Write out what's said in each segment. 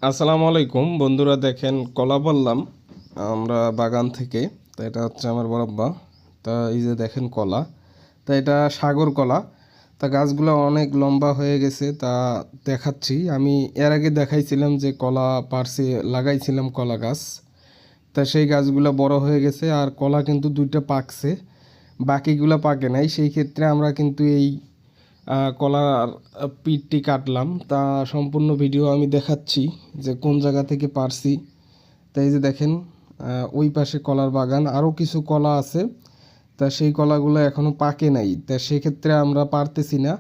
আসসালামু আলাইকুম বন্ধুরা, দেখেন কলা বললাম আমরা বাগান থেকে। তা এটা হচ্ছে আমার বড়াব্বা। তা এই যে দেখেন কলা, তা এটা সাগর কলা। তা গাছগুলো অনেক লম্বা হয়ে গেছে, তা দেখাচ্ছি। আমি এর আগে দেখাইছিলাম যে কলা পার্সে লাগাইছিলাম কলা গাছ। তা সেই গাছগুলো বড় হয়ে গেছে আর কলা কিন্তু দুইটা পাকছে, বাকিগুলো পাকে নাই। সেই ক্ষেত্রে আমরা কিন্তু এই কলার পিঠটি কাটলাম। তা সম্পূর্ণ ভিডিও আমি দেখাচ্ছি যে কোন জায়গা থেকে পারছি। তাই এই যে দেখেন ওই পাশে কলার বাগান, আরও কিছু কলা আছে। তা সেই কলাগুলো এখনও পাকে নাই, তা সেক্ষেত্রে আমরা পারতেছি না।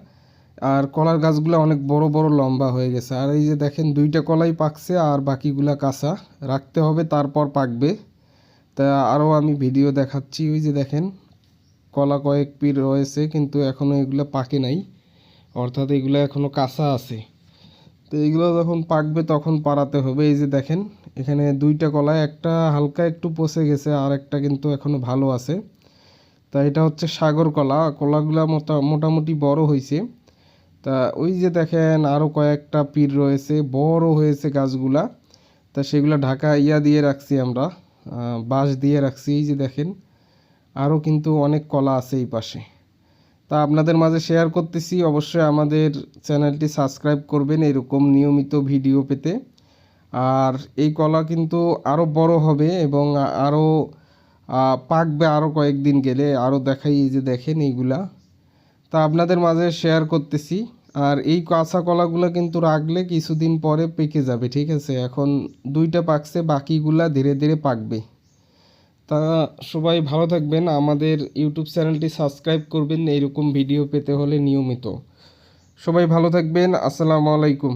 আর কলার গাছগুলো অনেক বড় বড় লম্বা হয়ে গেছে। আর এই যে দেখেন দুইটা কলাই পাকছে আর বাকিগুলা কাঁচা, রাখতে হবে তারপর পাকবে। তা আরও আমি ভিডিও দেখাচ্ছি। ওই যে দেখেন কলা কয়েক পির রয়েছে, কিন্তু এখনও এগুলো পাকে নাই, অর্থাৎ এগুলো এখনও কাঁচা আছে। তো এগুলো যখন পাকবে তখন পাড়াতে হবে। এই যে দেখেন এখানে দুইটা কলায় একটা হালকা একটু পচে গেছে আর একটা কিন্তু এখনও ভালো আছে। তা এটা হচ্ছে সাগর কলা। কলাগুলা মোটামুটি বড় হয়েছে। তা ওই যে দেখেন আরও কয়েকটা পীর রয়েছে, বড় হয়েছে গাছগুলা। তা সেগুলো ঢাকা দিয়ে রাখছি আমরা, বাঁশ দিয়ে রাখছি। এই যে দেখেন আরও কিন্তু অনেক কলা আছে এই পাশে। তা আপনাদের মাঝে শেয়ার করতেছি। অবশ্যই আমাদের চ্যানেলটি সাবস্ক্রাইব করবেন এরকম নিয়মিত ভিডিও পেতে। আর এই কলা কিন্তু আরও বড় হবে এবং আরও পাকবে আরও কয়েকদিন গেলে, আরও দেখাই। এই যে দেখেন এইগুলা, তা আপনাদের মাঝে শেয়ার করতেছি। আর এই কাঁচা কলাগুলো কিন্তু রাখলে কিছুদিন পরে পেকে যাবে, ঠিক আছে? এখন দুইটা পাকছে, বাকিগুলা ধীরে ধীরে পাকবে। তা সবাই ভালো থাকবেন, আমাদের ইউটিউব চ্যানেলটি সাবস্ক্রাইব করবেন এইরকম ভিডিও পেতে হলে নিয়মিত। সবাই ভালো থাকবেন, আসসালামু আলাইকুম।